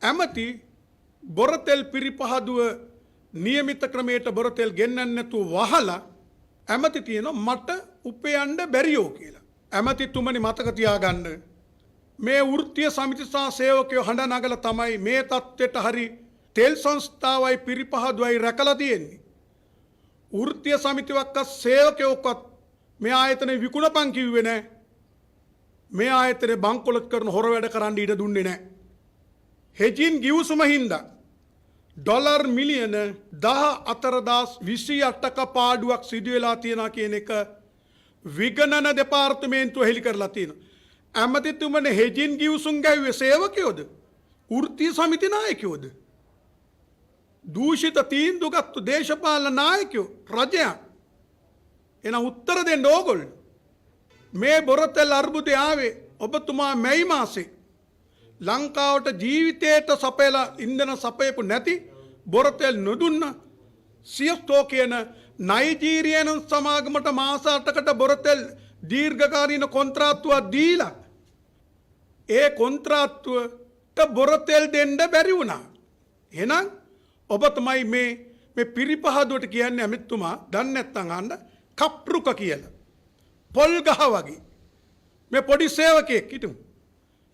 ඇමති බොරතෙල් පිරිපහදුව නියමිත ක්‍රමයට බොරතෙල් ගෙන්නන්නේ නැතුව වහලා ඇමති තියෙනවා මට උපයන්න බැරියෝ කියලා. ඇමතිතුමනි මතක තියාගන්න මේ වෘත්තීය සමිති සහ සේවකයෝ හඬ නගලා තමයි මේ තත්ත්වයට හරි තෙල් සංස්ථාවයි පිරිපහදුවයි රැකලා තියෙන්නේ. වෘත්තීය සමිතියක්වත් සේවකයෝක්වත් මේ ආයතනේ විකුණපන් කිව්වේ නැහැ. මේ ආයතනේ බංකොලොත් කරන හොර වැඩ කරන්න ඉඩ දුන්නේ නැහැ. හෙජින් ගිවිසුම හින්දා ඩොලර් මිලියන 14,028ක පාඩුවක් සිදු වෙලා තියෙනවා කියන එක විගණන දෙපාර්තමේන්තුව හෙළි කරලා තියෙනවා. ඇමතිතුමනේ හෙජින් ගිවිසුම් ගැව්වේ සේවකයෝද? වෘත්තීය සමිති නායකයෝද? දූෂිත තීන්දුව ගත්තු දේශපාලන නායකයෝ රජයන්. එන උත්තර දෙන්න ඕගොල්ලෝ. මේ බොරතෙල් අර්බුදය ආවේ ඔබතුමා මැයි මාසේ ලංකාවට ජීවිතයට සපයලා ඉන්ධන සපයපු නැති බොරතෙල් නොදුන්න සියස්තෝ කියන නයිජීරියන් සමාගමට මාස 8කට බොරතෙල් දීර්ඝකාලීන කොන්ත්‍රාත්තුවක් දීලා ඒ කොන්ත්‍රාත්තුවට බොරතෙල් දෙන්න බැරි වුණා. එහෙනම් ඔබ තමයි මේ පිරිපහදුවට කියන්නේ අමිතුමා දන්නේ නැත්නම් අහන්න කප්රුක කියලා. පොල් ගහ වගේ. මේ පොඩි සේවකයෙක් හිටමු.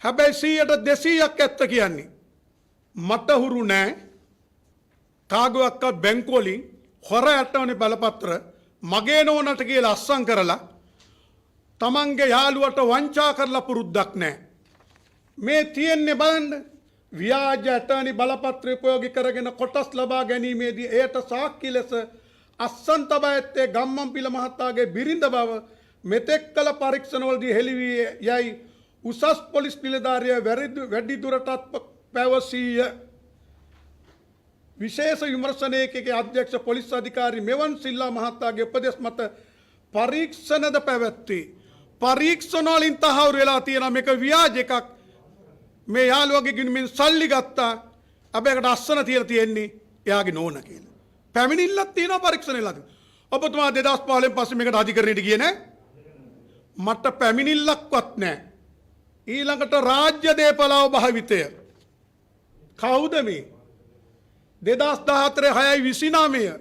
හැබැයි 100ට 200ක් ඇත්ත කියන්නේ. මට හුරු නෑ. කාගුවක්වත් බැංකුව වලින් හොර යටවනේ බලපත්‍ර මගේ නෝනට කියලා අස්සම් කරලා තමන්ගේ යාළුවට වංචා කරලා පුරුද්දක් නෑ. මේ තියෙන්නේ බලන්න ව්‍යාජ ඇටර්නි බලපත්‍ර උපයෝගී කරගෙන කොටස් ලබා ගැනීමේදී එයට සාක්ෂි ලෙස අස්සන් තබා ඇත්තේ ගම්මන්පිල මහතාගේ බිරිඳ බව මෙතෙක් කළ පරීක්ෂණවලදී හෙළි වී යයි උසස් පොලිස් නිලධාරිය වැඩි දුරටත් පැවසීය. විශේෂ විමර්ශනයකගේ අධ්‍යක්ෂ පොලිස් අධිකාරී මෙවන් සිල්ලා මහතාගේ උපදෙස් මත පරීක්ෂණද පැවැත්වී. පරීක්ෂණ වලින් තහවුරු වෙලා තියෙනවා මේක ව්‍යාජ එකක්. මේ යාළුවගේ ගිණුමින් සල්ලි ගත්තා. අපේකට අස්සන තියලා තියෙන්නේ එයාගේ නෝන කියලා. පැමිණිල්ලක් තියෙනවා පරීක්ෂණෙලා. ඔබතුමා 2015 පස්සේ මේකට අධිකරණයට ගියේ නැහැ. මට පැමිණිල්ලක්වත් නැහැ. ඊළඟට රාජ්‍ය දේපලාව භාවිතය. කවුද මේ? 2014 6:29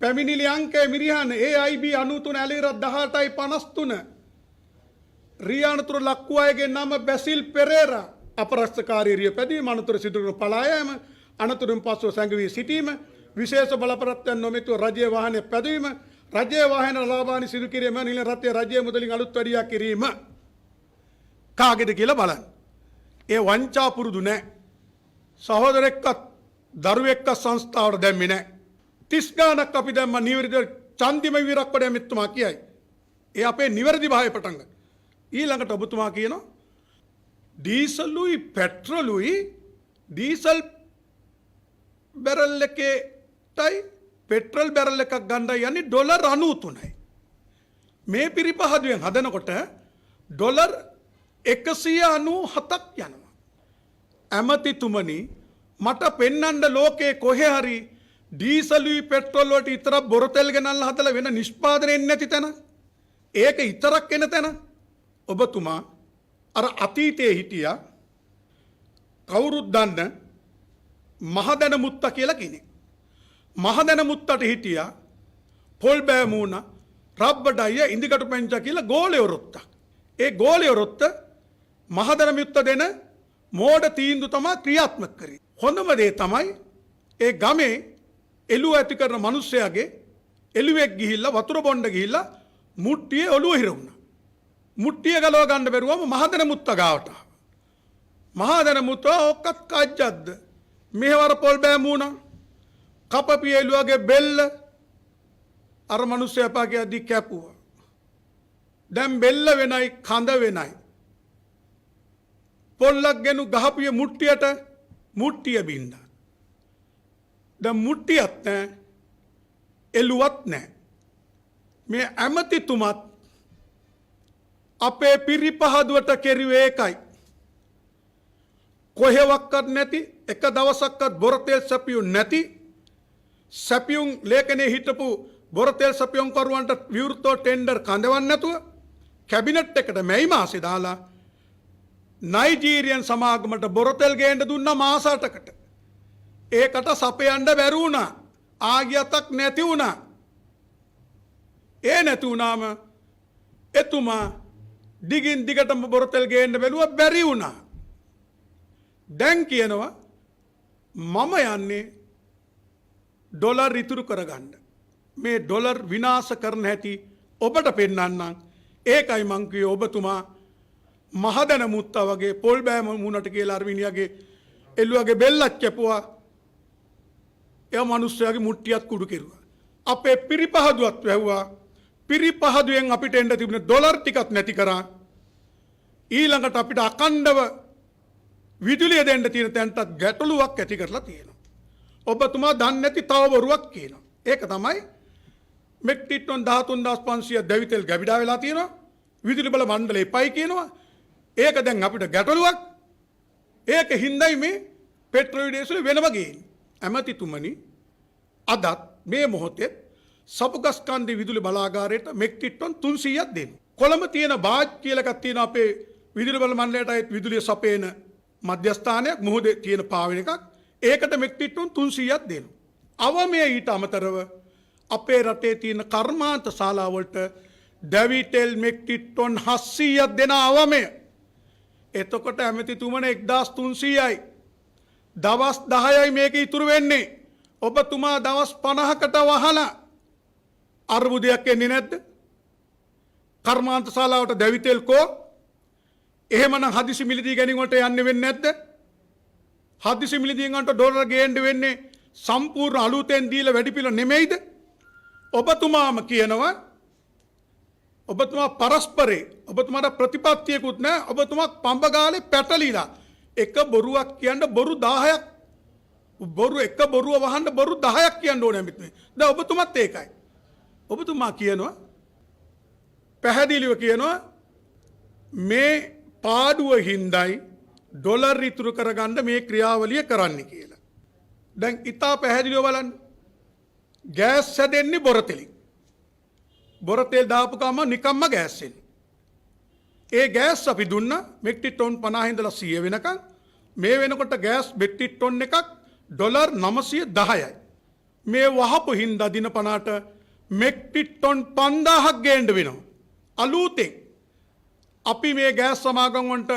පැමිණිලි අංකය මිරිහන AIB 93 ඇලිරත් 18:53 රියානතුරු ලක්කුවයගේ නම බැසිල් පෙරේරා අපරාධකාරීරිය පැදීම අනතුරු සිදු කරන පලා යාම අනතුරුන් පසුව සැඟවී සිටීම විශේෂ බලපත්‍රයන් නොමැතිව රජයේ වාහනය පැදවීම රජයේ වාහන ලාභානි සිදු කිරීම නිල රටේ රජයේ මුදලින් අලුත් වැඩියා කිරීම කාගේද කියලා බලන්න. ඒ වංචා පුරුදු නැහැ. සහෝදරෙක්වත් දරුවෙක්වත් සංස්ථාවට දැම්මේ නැහැ. 30 ගාණක් අපි දැම්ම නිවැරදි චන්දිම විරක්කඩ මෙතුමා කියයි. ඒ අපේ නිවැරදි භාවය පටන් ගන්න. ඊළඟට ඔබතුමා කියනවා ඩීසලුයි පෙට්‍රලුයි ඩීසල් බැරල් එකටයි පෙට්‍රල් බැරල් එකක් ගන්න යන්නේ ඩොලර් 93යි. මේ පිරිපහදුවෙන් හදනකොට ඩොලර් 197ක් යනවා. ඇමතිතුමනි මට පෙන්වන්න ලෝකේ කොහේ හරි ඩීසලුයි පෙට්‍රල් වලට විතරක් බොරතෙල් ගෙනල්ලා හදලා වෙන නිෂ්පාදනය නැති තැන ඒක විතරක් එන තැන ඔබතුමා අර අතීතයේ හිටියා කවුරුත් දන්න මහදැන මුත්ත කියලා කෙනෙක්. මහදැන මුත්තට හිටියා පොල් බෑමූණ රබ්බඩය ඉන්දිකටු පෙන්චා කියලා ගෝලයොරොත්තක්. ඒ ගෝලයොරොත්ත මහදැන මුත්ත දෙන මෝඩ තීන්දුව තමයි ක්‍රියාත්මක කරේ. හොඳම දේ තමයි ඒ ගමේ එළුව ඇති කරන මිනිස්සයාගේ එළුවෙක් ගිහිල්ලා වතුර බොණ්ඩ ගිහිල්ලා මුට්ටියේ ඔළුව හිර වුණා. මුට්ටිය ගලව ගන්න බැරුවම මහදැන මුත්ත ගාවට ආවා. මහදැන මුත්ත ඔක්කත් කජ්ජද්ද මෙහෙවර පොල් බෑමූණ කපපිය එළුවගේ බෙල්ල අර මිනිස්සයා පාගියදී කැපුවා. දැන් බෙල්ල වෙනයි කඳ වෙනයි. පොල්ලක් ගෙනු ගහපිය මුට්ටියට මුට්ටිය බින්දා. දැන් මුට්ටියක් නැහැ එළුවක් නැහැ. මේ ඇමතිතුමත් අපේ පිරිපහදුවට කෙරුවේ ඒකයි. කොහෙවත් නැති එක දවසක්වත් බොරතෙල් සැපියුම් නැති සැපියුම් ලේඛනයේ හිටපු බොරතෙල් සැපියුම් කරුවන්ට විවෘතව ටෙන්ඩර් කඳවන්න නැතුව කැබිනට් එකට මැයි මාසේ දාලා නයිජීරියන් සමාගමට බොරතෙල් ගේන්න දුන්න මාස 8කට. ඒකට සපයන්න බැරි වුණා. ආගියතක් නැති වුණා. ඒ නැති වුණාම එතුමා දිගින් දිගටම බොරතෙල් ගේන්න බැලුවා බැරි වුණා. දැන් කියනවා මම යන්නේ ඩොලර් ඉතුරු කරගන්න. මේ ඩොලර් විනාශ කරන හැටි ඔබට පෙන්වන්නම්. ඒකයි මං කියේ ඔබතුමා මහදන මුත්තා වගේ පොල් බෑම මුණට කියලා අරවිනියගේ එළුවගේ බෙල්ලක් කැපුවා. ඒ මිනිස්සයාගේ මුට්ටියක් කුඩු කෙරුවා. අපේ පිරිපහදුවත් වැහුවා. පිරිපහදුවෙන් අපිට එන්න තිබුණ ඩොලර් ටිකක් නැති කරා. ඊළඟට අපිට අකණ්ඩව විදුලිය දෙන්න තියෙන තැනටත් ගැටලුවක් ඇති කරලා තියෙනවා. ඔබතුමා දන්නේ නැති තව බොරුවක් කියනවා. ඒක තමයි මෙට්‍රික් ටන් 13500 දැවිතෙල් ගැබිඩා වෙලා තියෙනවා. විදුලි බල මණ්ඩලය එපයි කියනවා. ඒක දැන් අපිට ගැටලුවක්. ඒක හින්දායි මේ පෙට්‍රෝල් ඩීසල් වෙනම ගේන්නේ. ඇමතිතුමනි අදත් මේ මොහොතේ සපුගස්කන්ධි විදුලි බලාගාරයට මෙට්‍රික් ටන් 300ක් දෙන්න. කොළඹ තියෙන බාජ් කියලා එකක් තියෙන අපේ විදුලි බල මණ්ඩලයට විදුලිය සපේන මධ්‍යස්ථානයක් මොහොතේ තියෙන පාවෙන එකක්. ඒකට මෙට්‍රික් ටන් 300ක් දෙනවා. අවමේ ඊට අමතරව අපේ රටේ තියෙන කර්මාන්ත ශාලාවලට දැවිතෙල් මෙට්‍රික් ටන් 700ක් දෙන අවමය. එතකොට ඇමතිතුමන 1300යි. දවස් 10යි මේක ඉතුරු වෙන්නේ. ඔබතුමා දවස් 50කට වහලා අර්බුදයක් එන්නේ නැද්ද? කර්මාන්ත ශාලාවට දැවිතෙල් කෝ? එහෙමනම් හදිසි මිලදී ගැනීම වලට යන්නේ වෙන්නේ නැද්ද? හදිසි මිලදීන් වලට ඩොලර් ගේන්න වෙන්නේ සම්පූර්ණ අලුතෙන් දීලා වැඩිපිළ නෙමෙයිද? ඔබතුමාම කියනවා ඔබතුමා පරස්පරේ ඔබතුමාට ප්‍රතිපත්තියකුත් නැහැ. ඔබතුමා පඹගාලේ පැටලිලා එක බොරුවක් කියන්න බොරු 10ක් බොරු එක බොරුව වහන්න බොරු 10ක් කියන්න ඕනේ මිත්‍රේ. දැන් ඔබතුමාත් ඒකයි. ඔබතුමා කියනවා පැහැදිලිව කියනවා මේ පාඩුව හින්දායි ඩොලර් ඉතුරු කරගන්න මේ ක්‍රියාවලිය කරන්න කියලා. දැන් ඉතා පැහැදිලිව බලන්න. ගෑස් හැදෙන්නේ බොරතෙලින්. බොරතෙල් දාපු ගම නිකම්ම ගෑස් එන්නේ. ඒ ගෑස් අපි දුන්න මෙට්‍රික් ටන් 50 ඉඳලා 100 වෙනකන් මේ වෙනකොට ගෑස් මෙට්‍රික් ටන් එකක් ඩොලර් 910යි. මේ වහපු හින්දා දින 50ට මෙට්‍රික් ටන් 5000ක් ගේන්න වෙනවා. අලුතෙන් අපි මේ ගෑස් සමාගම් වලට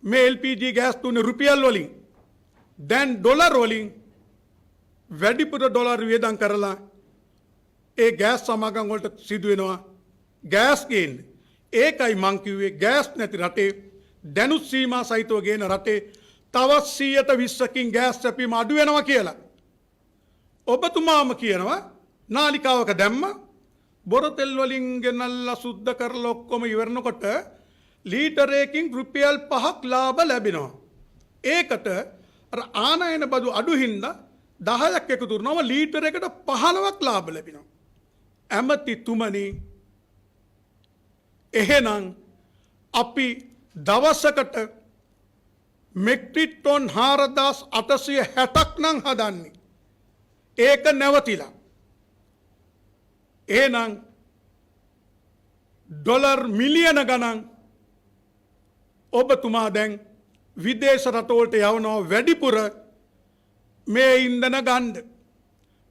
මේ LPG ගෑස් දුන්නේ රුපියල් වලින් දැන් ඩොලර් වලින් වැඩිපුර ඩොලර් වියදම් කරලා ඒ ගෑස් සමාගම් වලට සිදු වෙනවා ගෑස් ගේන්න. ඒකයි මං කිව්වේ ගෑස් නැති රටේ දැනුත් සීමා සහිතව ගේන රටේ තවත් 120කින් ගෑස් සැපීම අඩු වෙනවා කියලා. ඔබතුමාම කියනවා නාලිකාවක දැම්ම බොරතෙල් වලින් ගෙනල්ලා සුද්ධ කරලා ඔක්කොම ඉවරනකොට ලීටරයකින් රුපියල් 5ක් ලාභ ලැබෙනවා. ඒකට අර ආනයන බදු අඩු හින්දා 10ක් එකතු කරනවා ලීටරයකට 15ක් ලාභ ලැබෙනවා. ඇමතිතුමනි එහෙනම් අපි දවසකට මෙට්‍රික් ටන් 4860ක් නම් හදන්නේ. ඒක නැවතිලා. එහෙනම් ඩොලර් මිලියන ගණන් ඔබතුමා දැන් විදේශ රටවලට යවනවා වැඩිපුර මේ ඉන්ධන ගන්න.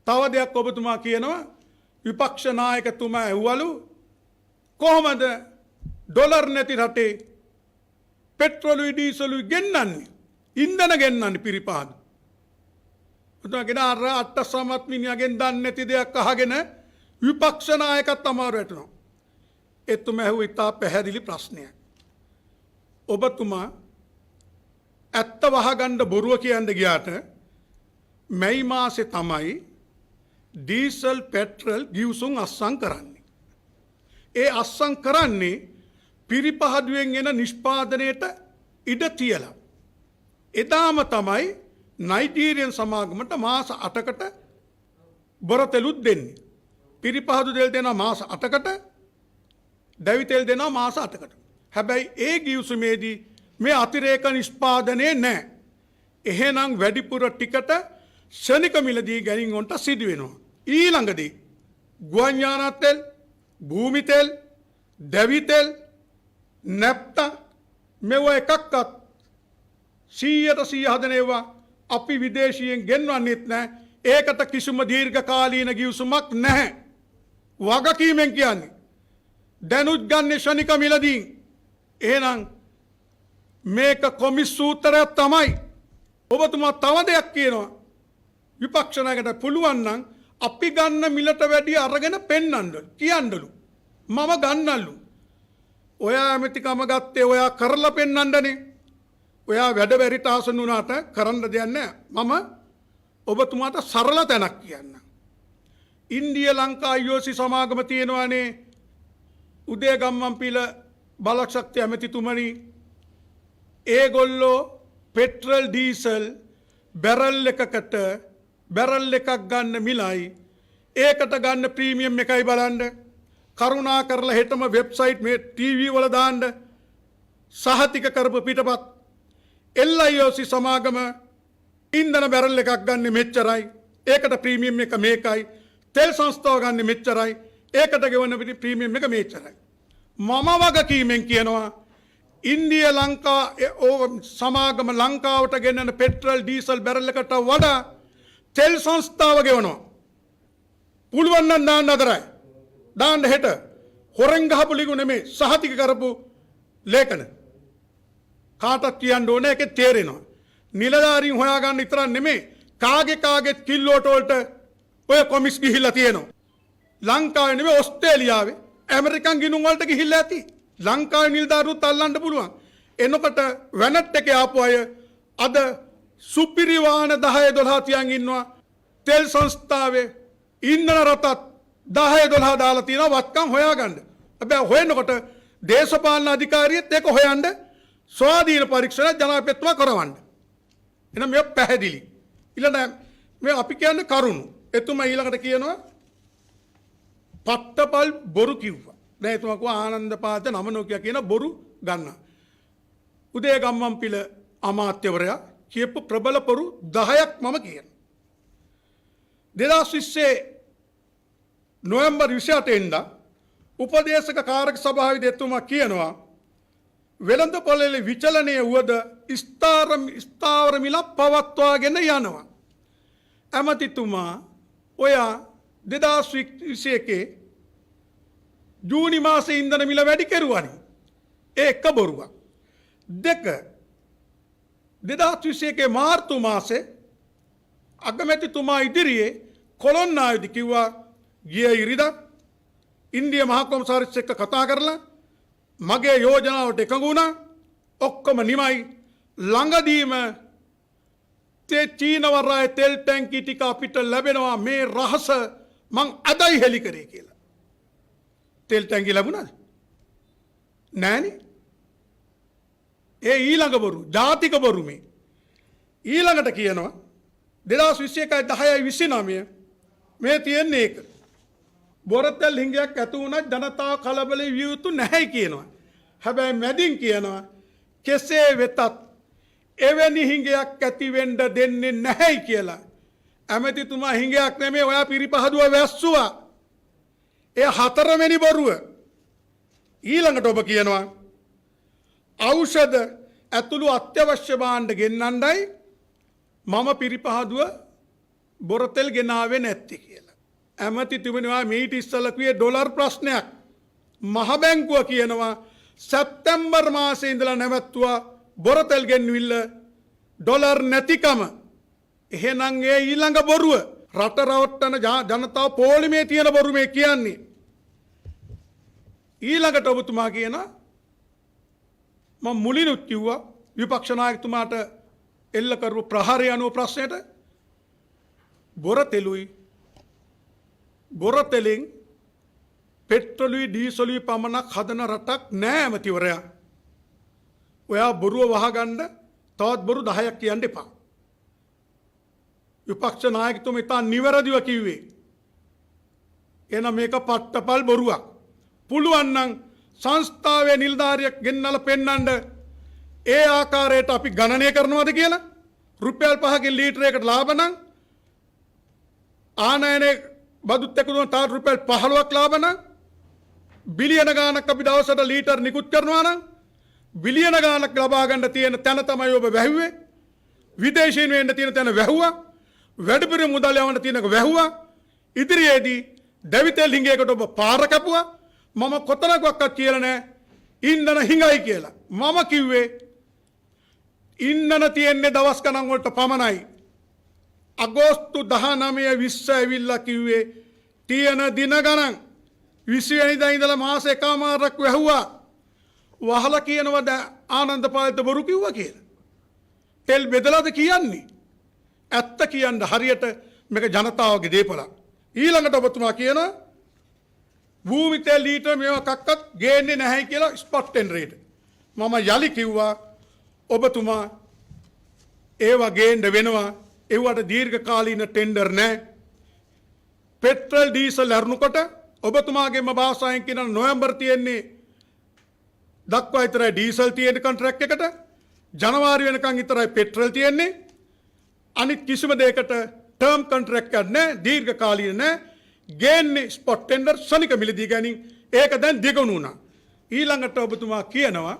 තව දෙයක් ඔබතුමා කියනවා විපක්ෂ නායකතුමා ඇහුවලු කොහොමද ඩොලර් නැති රටේ පෙට්‍රෝලුයි ඩීසලුයි ගෙන්නන්නේ ඉන්ධන ගෙන්නන්නේ පිරිපාදු. ඔතනගෙන අර අට සමත් මිනිහගෙන් දන්නේ නැති දෙයක් අහගෙන විපක්ෂ නායකත් අමාරු වැටෙනවා. එතුමා ඇහුව ඉතා පැහැදිලි ප්‍රශ්නයක්. ඔබතුමා ඇත්ත වහගන්න බොරුව කියන්න ගියාට මැයි මාසේ තමයි ඩීසල් පෙට්‍රල් ගිවිසුම් අස්සම් කරන්නේ. ඒ අස්සම් කරන්නේ පිරිපහදුවෙන් එන නිෂ්පාදනයට ඉඩ තියලා. එදාම තමයි නයිජීරියන් සමාගමට මාස 8කට බොරතෙලුත් දෙන්නේ. පිරිපහදු තෙල් දෙනවා මාස 8කට දැවිතෙල් දෙනවා මාස 8කට. හැබැයි ඒ ගිවිසුමේදී මේ අතිරේක නිෂ්පාදනය නැහැ. එහෙනම් වැඩිපුර ටිකට ශනික මිලදී ගැනීම වලට සිදු වෙනවා. ඊළඟදී ගුවන් යානා තෙල්, භූමි තෙල්, දැවි තෙල්, නැප්තා මෙව එකක්වත් 100% හදන ඒවා අපි විදේශීයෙන් ගෙන්වන්නෙත් නැහැ. ඒකට කිසිම දීර්ඝකාලීන ගිවිසුමක් නැහැ. වගකීමෙන් කියන්නේ දැනුත් ගන්න ශනික මිලදීන්. එහෙනම් මේක කොමිස් සූත්‍රයක් තමයි. ඔබතුමා තව දෙයක් කියනවා. විපක්ෂ නායකට පුළුවන් නම් අපි ගන්න මිලට වැඩි අරගෙන පෙන්නන්නලු කියන්නලු. මම ගන්නලු. ඔයා ඇමතිකම ගත්තේ ඔයා කරලා පෙන්නන්නනේ. ඔයා වැඩ බැරිට ආසන්න වුණාට කරන්න දෙයක් නැහැ. මම ඔබතුමාට සරල තැනක් කියන්න. ඉන්දිය ලංකා IOC සමාගම තියෙනවානේ උදේ ගම්මන්පිල බලශක්ති ඇමතිතුමනි. ඒගොල්ලෝ පෙට්‍රල් ඩීසල් බැරල් එකකට බැරල් එකක් ගන්න මිලයි ඒකට ගන්න ප්‍රීමියම් එකයි බලන්න. කරුණා කරලා හෙටම වෙබ්සයිට් මේ ටීවී වල දාන්න සහතික කරපු පිටපත් LIOC සමාගම ඉන්ධන බැරල් එකක් ගන්න මෙච්චරයි ඒකට ප්‍රීමියම් එක මේකයි. තෙල් සංස්ථාව ගන්න මෙච්චරයි ඒකට ගෙවන ප්‍රීමියම් එක මෙච්චරයි. මම වගකීමෙන් කියනවා ඉන්දිය ලංකා සමාගම ලංකාවට ගෙන්නන පෙට්‍රල් ඩීසල් බැරල් එකට වඩා තෙල් සංස්ථාව ගෙවනවා. පුළුවන් නම් දාන්න අතරයි. දාන්න හෙට හොරෙන් ගහපු ලිගු නෙමේ සහතික කරපු ලේඛන. කාටත් කියන්න ඕනේ ඒකේ තේරෙනවා. නිලධාරීන් හොයාගන්න විතරක් නෙමේ කාගේ කිල්ලෝට වලට ඔය කොමිස් ගිහිල්ලා තියෙනවා. ලංකාවේ නෙමේ ඕස්ට්‍රේලියාවේ ඇමරිකන් ගිණුම් වලට ගිහිල්ලා ඇති. ලංකාවේ නිලධාරීන්ට අල්ලන්න පුළුවන්. එනකොට වැනට් එකේ ආපු අය අද සුපිරි වාහන 10 12 තියන් ඉන්නවා. තෙල් සංස්ථාවේ ඉන්ධන රටත් 10 12 දාලා තියෙනවා වත්කම් හොයාගන්න. හැබැයි හොයනකොට දේශපාලන අධිකාරියෙත් ඒක හොයන්න ස්වාධීන පරීක්ෂණ ජනාධිපතිතුමා කරවන්න. එහෙනම් මේ පැහැදිලි. ඊළඟ මේ අපි කියන්නේ කරුණු. එතුමා ඊළඟට කියනවා පත්තපල් බොරු කිව්වා. දැන් එතුමා කිව්වා ආනන්ද පාද නම නොකිය කියන බොරු ගන්න. උදේ ගම්මන්පිල අමාත්‍යවරයා කියපු ප්‍රබල බොරු 10ක් මම කියනවා. 2020 නොවැම්බර් 28 වෙනිදා උපදේශක කාරක සභාවේදී එතුමා කියනවා වෙළඳ පොළේ විචලනය වුවද ස්ථාවර මිල පවත්වාගෙන යනවා. ඇමතිතුමා ඔයා 2021 ජූනි මාසේ ඉන්ධන මිල වැඩි කෙරුවානේ. ඒ එක බොරුවක්. දෙක 2021 මාර්තු මාසේ අගමැතිතුමා ඉදිරියේ කොළොන්නායේදී කිව්වා ගිය ඉරිදා ඉන්දියා මහ කොමසාරිස් එක්ක කතා කරලා මගේ යෝජනාවට එකඟ වුණා. ඔක්කොම නිමයි. ළඟදීම චීන වරායේ තෙල් ටැංකි ටික අපිට ලැබෙනවා මේ රහස මං අදයි හෙලි කරේ කියලා. තෙල් ටැංකි ලැබුණාද? නෑනේ. ඒ ඊළඟ බොරු, ජාතික බොරු මේ. ඊළඟට කියනවා 2021 10 29 මේ තියෙන්නේ ඒක. බොරතෙල් හිඟයක් ඇති වුණත් ජනතාව කලබල විය යුතු නැහැ කියනවා. හැබැයි මැදින් කියනවා කෙසේ වෙතත් එවැනි හිඟයක් ඇති වෙන්න දෙන්නේ නැහැ කියලා. ඇමතිතුමා හිඟයක් නෙමෙයි ඔයා පිරිපහදුව වැස්සුවා. ඒ හතරවෙනි බොරුව. ඊළඟට ඔබ කියනවා ඖෂධ ඇතුළු අත්‍යවශ්‍ය භාණ්ඩ ගෙන්නන්නයි මම පිරිපහදුව බොරතෙල් ගෙනාවේ නැත්තේ කියලා. ඇමතිතුමනි මීට ඉස්සෙල්ලා කිව්වේ ඩොලර් ප්‍රශ්නයක්. මහ බැංකුව කියනවා සැප්තැම්බර් මාසේ ඉඳලා නැවැත්තුවා බොරතෙල් ගෙන්විල්ල ඩොලර් නැතිකම. එහෙනම් ඒ ඊළඟ බොරුව රට රවට්ටන ජනතාව පොලිමේ තියෙන බොරු මේ කියන්නේ. ඊළඟට ඔබතුමා කියන මම මුලිනුත් කිව්වා විපක්ෂ නායකතුමාට එල්ල කරපු ප්‍රහාරය අනුව ප්‍රශ්නයට බොරතෙලින් පෙට්‍රලුයි ඩීසලුයි පමණක් හදන රටක් නෑ ඇමතිවරයා. ඔයා බොරුව වහගන්න තවත් බොරු 10ක් කියන්න එපා. විපක්ෂ නායකතුමා ඉතා නිවැරදිව කිව්වේ. එහෙනම් මේක පට්ටපල් බොරුවක්. පුළුවන් නම් සංස්ථාවේ නිලධාරියෙක් ගෙන්නලා පෙන්නන්න ඒ ආකාරයට අපි ගණනය කරනවද කියලා. රුපියල් 5කින් ලීටරයකට ලාභ නම් ආනයනේ බදුත් එක්ක දුන්න තාට රුපියල් 15ක් ලාභ නම් බිලියන ගාණක් අපි දවසට ලීටර් නිකුත් කරනවා නම් බිලියන ගාණක් ලබා ගන්න තියෙන තැන තමයි ඔබ වැහුවේ. විදේශීන් වෙන්න තියෙන තැන වැහුවා. වැඩිපුර මුදල් යවන්න තියෙනක වැහුවා. ඉදිරියේදී දැවිතෙල් හිඟයකට ඔබ පාර කැපුවා. මම කොතනකවත් කියලා නැහැ ඉන්ධන හිඟයි කියලා. මම කිව්වේ ඉන්ධන තියෙන්නේ දවස් ගණන් වලට පමණයි. අගෝස්තු 19 20 ඇවිල්ලා කිව්වේ තියෙන දින ගණන් 20 වෙනිදා ඉඳලා මාස එකමාරක් වැහුවා. වහලා කියනවාද ආනන්ද පාලිත බොරු කිව්වා කියලා. තෙල් බෙදලාද කියන්නේ? ඇත්ත කියන්න හරියට මේක ජනතාවගේ දේපලක්. ඊළඟට ඔබතුමා කියනවා භූමි තෙල් ලීටර මේවා කක්කත් ගේන්නේ නැහැ කියලා ස්පොට් ටෙන්ඩරේට. මම යලි කිව්වා ඔබතුමා ඒවා ගේන්න වෙනවා. ඒවට දීර්ඝකාලීන ටෙන්ඩර් නැහැ. පෙට්‍රල් ඩීසල් අරනකොට ඔබතුමාගේම භාෂාවෙන් කියන නොවැම්බර් තියෙන්නේ දක්වා විතරයි ඩීසල් තියෙන කොන්ට්‍රැක්ට් එකට. ජනවාරි වෙනකන් විතරයි පෙට්‍රල් තියෙන්නේ. අනිත් කිසිම දෙයකට ටර්ම් කොන්ට්‍රැක්ට් එකක් නැහැ. දීර්ඝකාලීන නැහැ. ගේන්නේ ස්පොට් ටෙන්ඩර් ශනික මිලදී ගැනීම. ඒක දැන් දිගුණු වුණා. ඊළඟට ඔබතුමා කියනවා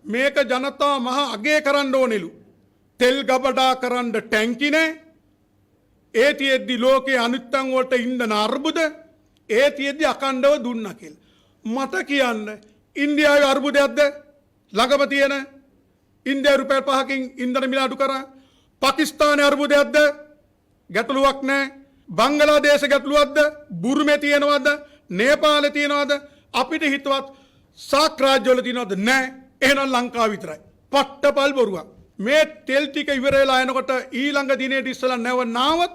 මේක ජනතාව මහා අගය කරන්න ඕනෙලු. තෙල් ගබඩා කරන්න ටැංකි නැහැ. ඒ තියෙද්දි ලෝකයේ අනිත්තන් වලට ඉන්ධන අර්බුද. ඒ තියෙද්දි අකණ්ඩව දුන්නා කියලා. මට කියන්න ඉන්දියාවේ අර්බුදයක්ද ළඟම තියෙන ඉන්දියාවේ රුපියල් 5කින් ඉන්ධන මිල අඩු කරා. පාකිස්තානයේ අර්බුදයක්ද ගැටලුවක් නැහැ. බංගලාදේශ ගැටලුවක්ද බුරුමේ තියෙනවද නේපාලේ තියෙනවද අපිට හිතවත් සාක් රාජ්‍යවල තියෙනවද නැහැ. එහෙනම් ලංකාව විතරයි. පට්ටපල් බොරුවක්. මේ තෙල් ටික ඉවර වෙලා යනකොට ඊළඟ දිනේට ඉස්සලා නැව නාවත්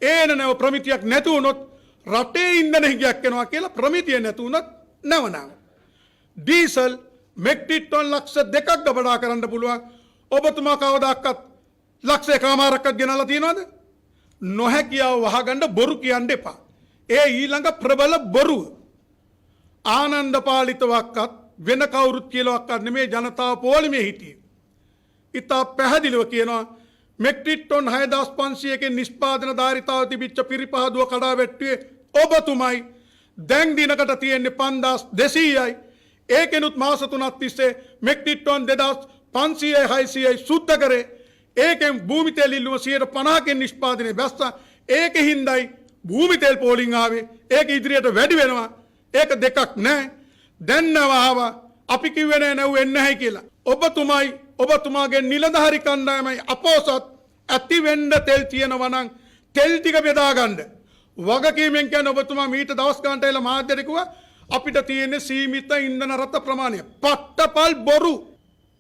ඒන නැව ප්‍රමිතියක් නැතු වුණොත් රටේ ඉන්ධන හිගයක් වෙනවා කියලා ප්‍රමිතිය නැතු වුණොත් නැව නාව. ඩීසල් මෙට්‍රික් ටන් ලක්ෂ 2ක් ගබඩා කරන්න පුළුවන්. ඔබතුමා කවදාකවත් ලක්ෂ 1කමාරක්වත් ගෙනල්ලා තියනවද? නොහැකියාව වහගන්න බොරු කියන්න එපා. ඒ ඊළඟ ප්‍රබල බොරුව. ආනන්ද පාලිතවක්වත් වෙන කවුරුත් කියලාවත් නෙමේ ජනතාව පොලිමේ හිටියේ. ඉතා පැහැදිලිව කියනවා මෙට්‍රික් ටන් 6500කින් නිෂ්පාදන ධාරිතාව තිබිච්ච පිරිපහදුව කඩා වැට්ටුවේ ඔබතුමයි. දැන් දිනකට තියෙන්නේ 5200යි. ඒකෙනුත් මාස 3ක් තිස්සේ මෙට්‍රික් ටන් 2500යි 600යි සුද්ධ කරේ. ඒකෙන් භූමි තෙල් ඉල්ලුම 50%කින් නිෂ්පාදනය බැස්සා. ඒකෙ හින්දායි භූමි තෙල් පෝලිං ආවේ. ඒක ඉදිරියට වැඩි වෙනවා. ඒක දෙකක් නැහැ. දැන් නවාවා අපි කිව්වේ නෑ නැව් වෙන්නේ නැහැ කියලා. ඔබතුමයි ඔබතුමාගේ නිලධාරි කණ්ඩායමයි අපෝසත් ඇති වෙන්න තෙල් තියෙනවා නම් තෙල් ටික බෙදා ගන්න. වගකීමෙන් කියන්නේ ඔබතුමා මීට දවස් ගානට එලා මාධ්‍යට කිව්වා අපිට තියෙන්නේ සීමිත ඉන්ධන රත ප්‍රමාණය. පට්ටපල් බොරු.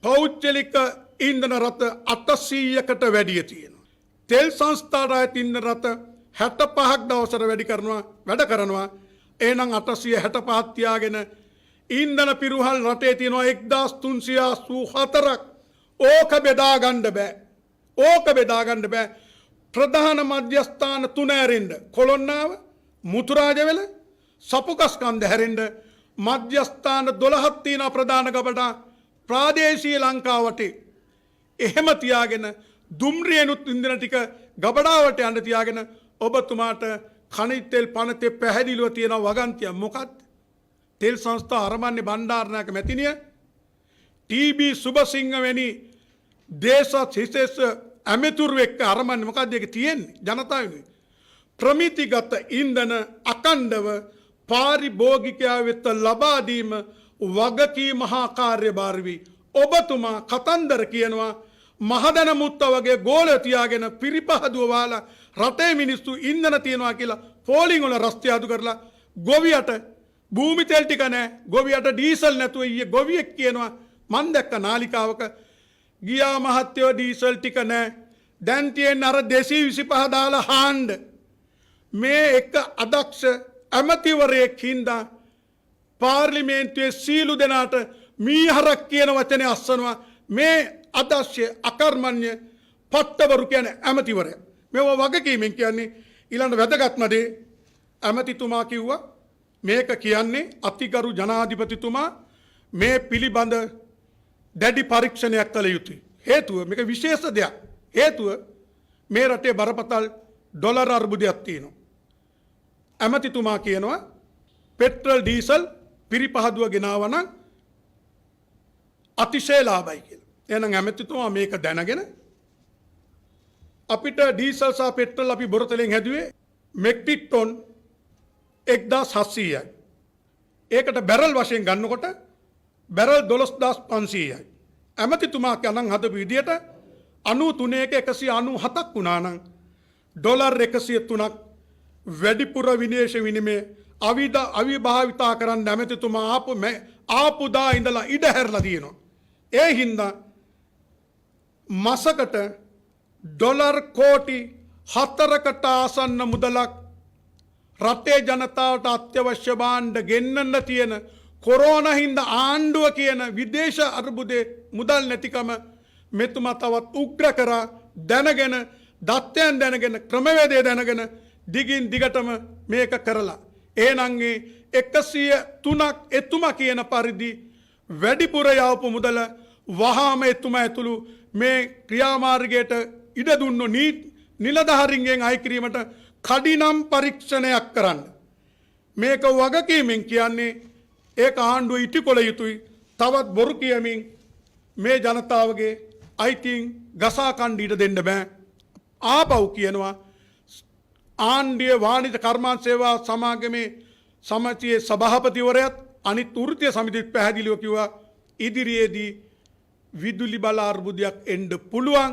පෞද්ගලික ඉන්ධන රත 800කට වැඩිය තියෙනවා. තෙල් සංස්ථාට ඉන්ධන රත 65ක් දවසට වැඩ කරනවා. එහෙනම් 865ක් තියාගෙන ඉන්ධන පිරුහල් රටේ තියෙනවා 1384ක්. ඕක බෙදා ගන්න බෑ. ඕක බෙදා ගන්න බෑ. ප්‍රධාන මධ්‍යස්ථාන 3 ඇරෙන්න කොළොන්නාව, මුතුරාජවැල, සපුකස්කන්ධ හැරෙන්න මධ්‍යස්ථාන 12ක් තියෙන ප්‍රධාන ගබඩා ප්‍රාදේශීය ලංකාවට එහෙම තියාගෙන දුම්රියනුත් ඉන්ධන ටික ගබඩාවට යන්න තියාගෙන ඔබතුමාට කණිත් තෙල් පනතේ පැහැදිලිව තියෙන වගන්තිය මොකක්ද? තෙල් සංස්ථා අරමන්නේ බණ්ඩාරනායක මැතිනිය ටීබී සුබසිංහ වැනි දේශත් හිසෙස් ඇමතුරු එක්ක අරමන්නේ මොකක්ද ඒක තියෙන්නේ ජනතාවනේ. ප්‍රමිතිගත ඉන්ධන අකණ්ඩව පාරිභෝගිකයා වෙත ලබා දීම වගකීම මහා කාර්යභාර වී ඔබතුමා කතන්දර කියනවා මහදන මුත්ත වගේ ගෝලය තියාගෙන පිරිපහදුව වාලා රටේ මිනිස්සු ඉන්ධන තියනවා කියලා පෝලිං වල රස්තිය අඩු කරලා ගොවියට භූමි තෙල් ටික නැහැ. ගොවියට ඩීසල් නැතුව ඊයේ ගොවියෙක් කියනවා මන් දැක්ක නාලිකාවක ගියා මහත්තයෝ ඩීසල් ටික නැහැ. දැන් තියෙන අර 225 දාලා හාන්න. මේ එක අදක්ෂ ඇමතිවරයෙක් හින්දා පාර්ලිමේන්තුවේ සීලු දෙනාට මීහරක් කියන වචනේ අස්සනවා. මේ අදක්ෂ අකර්මණ්‍ය පට්ටවරු කියන ඇමතිවරය. මේව වගකීමෙන් කියන්නේ ඊළඟ වැදගත්ම දේ ඇමතිතුමා කිව්වා මේක කියන්නේ අතිගරු ජනාධිපතිතුමා මේ පිළිබඳ දැඩි පරීක්ෂණයක් කළ යුතුයි. හේතුව මේක විශේෂ දෙයක්. හේතුව මේ රටේ බරපතල ඩොලර් අර්බුදයක් තියෙනවා. ඇමතිතුමා කියනවා පෙට්‍රල් ඩීසල් පිරිපහදුව ගෙනාවා නම් අතිශය ලාභයි කියලා. එහෙනම් ඇමතිතුමා මේක දැනගෙන අපිට ඩීසල් සහ පෙට්‍රල් අපි බොරතලෙන් හැදුවේ මෙට්‍රික් ටොන් 1700යි. ඒකට බැරල් වශයෙන් ගන්නකොට බැරල් 12500යි. ඇමතිතුමා ගණන් හදපු විදියට 93ක 197ක් වුණා නම් ඩොලර් 103ක් වැඩිපුර විදේශ විනිමය අවිභාවිතා කරන්න ඇමතිතුමා ආපුදා ඉඳලා ඉඩ හැරලා තියෙනවා. ඒ හින්දා මාසකට ඩොලර් කෝටි 4කට ආසන්න මුදලක් රටේ ජනතාවට අත්‍යවශ්‍ය භාණ්ඩ ගෙන්නන්න තියෙන කොරෝනා හින්දා ආණ්ඩුව කියන විදේශ අර්බුදේ මුදල් නැතිකම මෙතුමා තවත් උග්‍ර කරා දැනගෙන දත්තයන් දැනගෙන ක්‍රමවේදය දැනගෙන දිගින් දිගටම මේක කරලා එහෙනම් 103ක් එතුමා කියන පරිදි වැඩිපුර යවපු මුදල වහාම එතුමා ඇතුළු මේ ක්‍රියාමාර්ගයට ඉඩ දුන්නු නිලධාරීන්ගෙන් අය කිරීමට කඩිනම් පරීක්ෂණයක් කරන්න. මේක වගකීමෙන් කියන්නේ ඒක ආණ්ඩුව ඉටිකොළ යුතුයි. තවත් බොරු කියමින් මේ ජනතාවගේ අයිතීන් ගසා කණ්ඩ ඉඩ දෙන්න බෑ. ආපව් කියනවා ආණ්ඩුවේ වාණිජ කර්මාන්ත සේවා සමාගමේ සමිතියේ සභාපතිවරයාත් අනිත් වෘත්තීය සමිතිත් පැහැදිලිව කිව්වා ඉදිරියේදී විදුලි බල අර්බුදයක් එන්න පුළුවන්.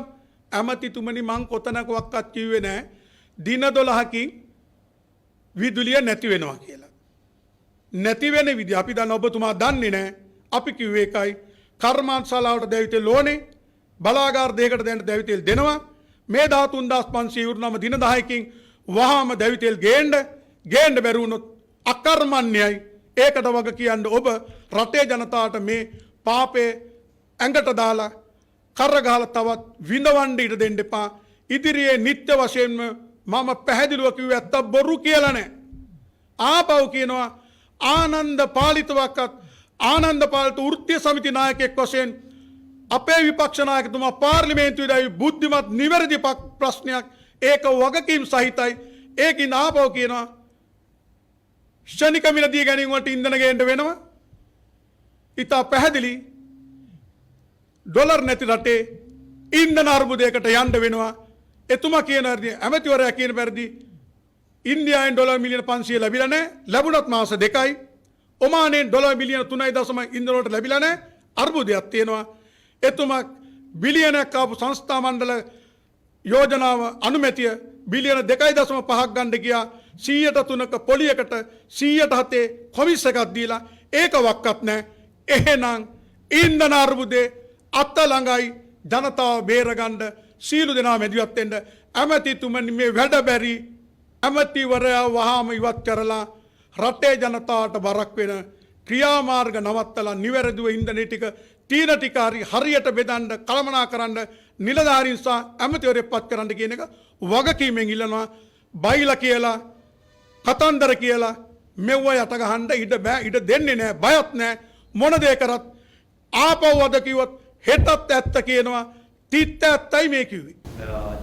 ඇමතිතුමනි මං කොතනකවත් කිව්වේ නැහැ දින 12කින් විදුලිය නැති වෙනවා කියලා. නැති වෙන විදිහ අපි දන්න ඔබතුමා දන්නේ නැහැ. අපි කිව්වේ එකයි කර්මාන්ත ශාලාවට දැවිතෙල් ඕනේ. බලාගාර දෙයකට දැන් දැවිතෙල් දෙනවා. මේ 13500 ඉවරනම දින 10කින් වහාම දැවිතෙල් ගේන්න බැරි වුණොත් අකර්මණ්‍යයි. ඒකට වග කියන්න ඔබ රටේ ජනතාවට මේ පාපේ ඇඟට දාලා කරගහලා තවත් විඳවන්න ඉඩ දෙන්න එපා. ඉදිරියේ නිත්‍ය වශයෙන්ම මම පැහැදිලිව කිව්වේ ඇත්ත බොරු කියලා නෑ. ආපව් කියනවා ආනන්ද පාලිතවක්වත් ආනන්ද පාලිත වෘත්තීය සමිති නායකයෙක් වශයෙන් අපේ විපක්ෂ නායකතුමා පාර්ලිමේන්තුවේදී බුද්ධිමත් නිවැරදි ප්‍රශ්නයක් ඒක වගකීම් සහිතයි. ඒකින් ආපව් කියනවා ශනික මිලදී ගැනීම වලට ඉන්ධන ගේන්න වෙනවා. ඉතා පැහැදිලි ඩොලර් නැති රටේ ඉන්ධන අර්බුදයකට යන්න වෙනවා. එතුමා කියන ඇමතිවරයා කියන පරිදි ඉන්දියාවෙන් ඩොලර් මිලියන 500 ලැබිලා නැහැ. ලැබුණත් මාස දෙකයි. ඔමානෙන් ඩොලර් මිලියන 3.0 ඉන්ධන වලට ලැබිලා නැහැ. අර්බුදයක් තියෙනවා. එතුමා බිලියනයක් ආපු සංස්ථා මණ්ඩල යෝජනාව අනුමැතිය බිලියන 2.5ක් ගන්න ගියා. 103ක පොලියකට 107 කොමිස් එකක් දීලා ඒක වක්වත් නැහැ. එහෙනම් ඉන්ධන අර්බුදේ අත්ත ළඟයි ජනතාව බේරගන්න සීලු දෙනා මැදිහත් වෙන්න ඇමතිතුමනි මේ වැඩ බැරි ඇමතිවරයා වහාම ඉවත් කරලා රටේ ජනතාවට බරක් වෙන ක්‍රියාමාර්ග නවත්තලා නිවැරදිව ඉන්ධන ටික තීන ටික හරියට බෙදන්න කළමනාකරන්න නිලධාරීන් සහ ඇමතිවරයෙක් පත් කරන්න කියන එක වගකීමෙන් ඉල්ලනවා. බයිලා කියලා කතන්දර කියලා මෙව්ව යට ගහන්න ඉඩ බෑ. ඉඩ දෙන්නේ නැහැ. බයත් නැහැ. මොන දේ කරත් ආපහු අද කිව්වොත් හෙටත් ඇත්ත කියනවා. තිත්ත ඇත්තයි මේ කිව්වේ.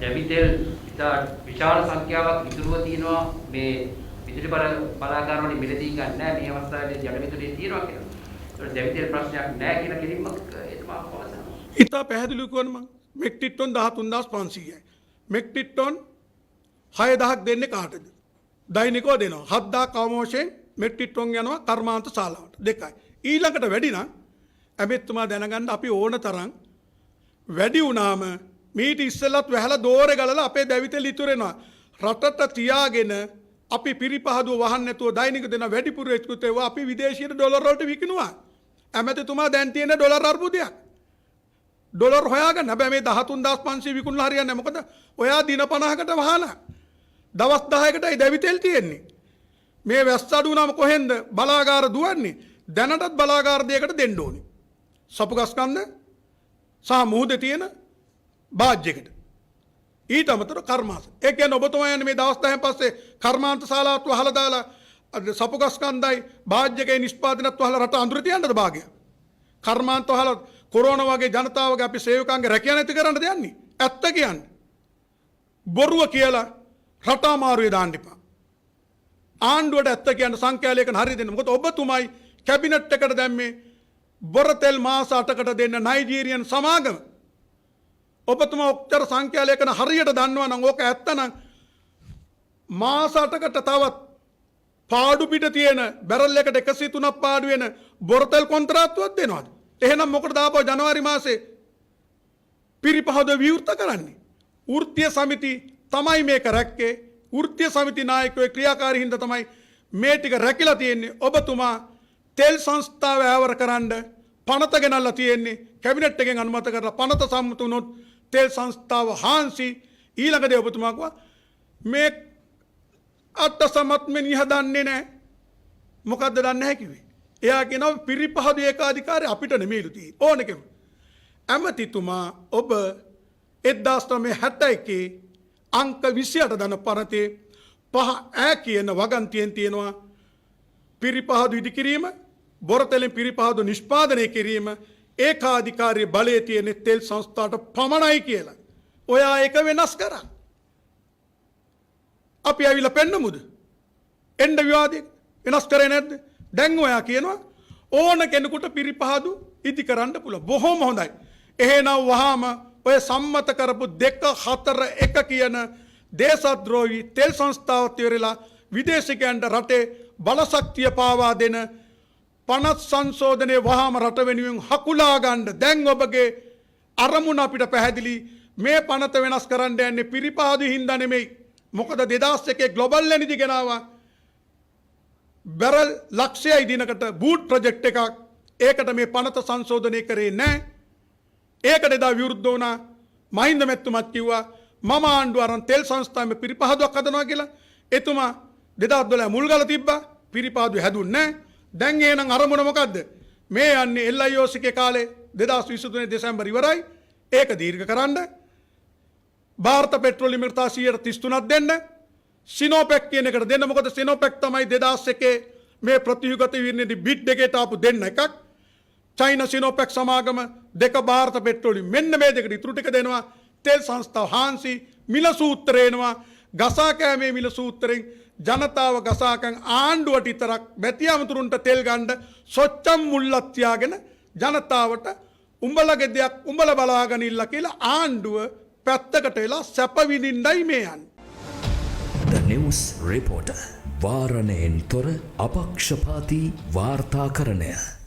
දැවිතෙල් ඉතා විශාල සංඛ්‍යාවක් ඉතුරුව තියෙනවා මේ විදුලි බලාගාරවල මිලදී ගන්න නැහැ මේ අවස්ථාවේදී ජල විදුලිය තියෙනවා කියලා. ඒකට දැවිතෙල් ප්‍රශ්නයක් නැහැ කියලා කිලින්ම එතුමා පවසනවා. ඉතා පැහැදිලිව කියනවා මෙට්‍රික් ටොන් 13500යි. මෙට්‍රික් ටොන් 6000ක් දෙන්නේ කාටද? දෛනිකව දෙනවා. 7000ක් අවමෝෂයෙන් මෙට්‍රික් ටොන් යනවා කර්මාන්ත ශාලාවට. දෙකයි. ඊළඟට වැඩි නම් ඇමෙතුමා දැනගන්න අපි ඕන තරම් වැඩි වුණාම මීට ඉස්සෙල්ලත් වැහලා දෝරේ ගලලා අපේ දැවිතෙල් ඉතුරු වෙනවා. රටට තියාගෙන අපි පිරිපහදුව වහන්න නැතුව දෛනික දෙන වැඩිපුර එක්කුත් ඒවා අපි විදේශීය ඩොලර් වලට විකිනවා. ඇමතිතුමා දැන් තියෙන ඩොලර් අර්බුදයක්. ඩොලර් හොයාගන්න. හැබැයි මේ 13500 විකුණලා හරියන්නේ නැහැ. මොකද ඔයා දින 50කට වහලා දවස් 10කටයි දැවිතෙල් තියෙන්නේ. මේ වැස්ස අඩු වුණාම කොහෙන්ද බලාගාර දුවන්නේ? දැනටත් බලාගාර දෙයකට දෙන්න ඕනේ. සපුගස්කන්ද සහ මුහුදේ තියෙන බාජ්‍යයකට. ඊට අමතරව කර්මාන්ත. ඒ කියන්නේ ඔබතුමා යන්නේ මේ දවස් 10න් පස්සේ කර්මාන්ත ශාලාවත් වහලා දාලා සපුගස්කන්දයි බාජ්‍යකේ නිෂ්පාදනයත් වහලා රට අඳුර තියන්නද භාගයක්? කර්මාන්ත වහලා කොරෝනා වගේ ජනතාවගේ අපි සේවකයන්ගේ රැකියාව නැති කරන්නද යන්නේ? ඇත්ත කියන්නේ. බොරුව කියලා රට අමාරුවේ දාන්න එපා. ආණ්ඩුවට ඇත්ත කියන්න සංඛ්‍යා ලේඛන හරිය දෙන්න. මොකද ඔබතුමයි කැබිනට් එකට දැම්මේ බොරතෙල් මාස 8කට දෙන්න නයිජීරියන් සමාගම. ඔබතුමා ඔක්තර සංඛ්‍යාලේඛන හරියට දන්නවා නම් ඕක ඇත්ත නම් මාස 8කට තවත් පාඩු පිට තියෙන බැරල් එකට 103ක් පාඩු වෙන බොරතෙල් කොන්ත්‍රාත්තුවක් දෙනවද? එහෙනම් මොකටද ආපහු ජනවාරි මාසේ පිරිපහද විවෘත කරන්නේ? වෘත්තීය සමිති තමයි මේක රැක්කේ. වෘත්තීය සමිති නායකයෝ ක්‍රියාකාරී හින්දා තමයි මේ ටික රැකිලා තියෙන්නේ. ඔබතුමා තෙල් සංස්ථාව ඇවර කරන්න පනත ගෙනල්ලා තියෙන්නේ. කැබිනට් එකෙන් අනුමත කරලා පනත සම්මත වුණොත් තෙල් සංස්ථාව හාන්සි. ඊළඟට ඔබතුමා කිව්වා මේ අට සමත්මෙනි හදන්නේ නැහැ. මොකද්ද දන්නේ නැහැ කිව්වේ. එයා කියනවා පිරිපහදු ඒකාධිකාරය අපිට නෙමෙයිලු තියෙන්නේ. ඕන කෙනෙක්. ඇමතිතුමා ඔබ 1961 අංක 28 දන පනතේ 5 කියන වගන්තියෙන් තියෙනවා පිරිපහදු ඉදිකිරීම, බොරතෙලින් පිරිපහදු නිෂ්පාදනය කිරීම ඒකාධිකාරී බලයේ තියෙන තෙල් සංස්ථාවට පමණයි කියලා. ඔයා ඒක වෙනස් කරා. අපි ඇවිල්ලා පෙන්නමුද? එන්න විවාදයක් වෙනස් කරේ නැද්ද? දැන් ඔයා කියනවා ඕන කෙනෙකුට පිරිපහදු ඉදි කරන්න පුළුවන්. බොහොම හොඳයි. එහෙනම් වහාම ඔය සම්මත කරපු 2 4 1 කියන දේශද්‍රෝහී තෙල් සංස්ථාවත් ඉවරලා විදේශිකයන්ට රටේ බලශක්තිය පාවා දෙන පනත් සංශෝධනයේ වහාම රට වෙනුවෙන් හකුලා ගන්න. දැන් ඔබගේ අරමුණ අපිට පැහැදිලි. මේ පනත වෙනස් කරන්න යන්නේ පිරිපහදු හින්දා නෙමෙයි. මොකද 2001 ග්ලොබල් එනර්ජි ගෙනාවා බැරල් ලක්ෂයයි දිනකට බූට් ප්‍රොජෙක්ට් එකක්. ඒකට මේ පනත සංශෝධනය කරේ නැහැ. ඒකට එදා විරුද්ධ වුණා. මහින්ද මැතිතුමත් කිව්වා මම ආණ්ඩුව අරන් තෙල් සංස්ථාවේ පිරිපහදුවක් හදනවා කියලා. එතුමා 2012 මුල්ගල තිබ්බා. පිරිපහදු හැදුන්නේ නැහැ. දැන් එහෙනම් අරමුණ මොකද්ද? මේ යන්නේ LIOC එකේ කාලේ 2023 දෙසැම්බර් ඉවරයි. ඒක දීර්ඝ කරන්න. ಭಾರತ පෙට්‍රෝලියම් ඉර්තා 133ක් දෙන්න. සිනෝපෙක් කියන එකට දෙන්න. මොකද සිනෝපෙක් තමයි 2001 මේ ප්‍රතියුගත විර්ණදී බිඩ් එකේට ආපු දෙන්න එකක්. චයිනා සිනෝපෙක් සමාගම දෙක ಭಾರತ පෙට්‍රෝලියම් මෙන්න මේ දෙකට ඉතුරු ටික දෙනවා. තෙල් සංස්ථාව හාන්සි මිල සූත්‍රය එනවා. ගසා කෑමේ මිල සූත්‍රයෙන් ජනතාව ගසාකන් ආණ්ඩුවට විතරක් බැතියමතුරුන්ට තෙල් ගන්න සොච්චම් මුල්ලක් තියාගෙන ජනතාවට උඹලගේ දෙයක් උඹලා බලාගෙන ඉල්ල කියලා ආණ්ඩුව පැත්තකට වෙලා සැප විඳින්නයි මේ යන්නේ. The News Reporter වාරණයෙන් තොර අපක්ෂපාතී වාර්තාකරණය.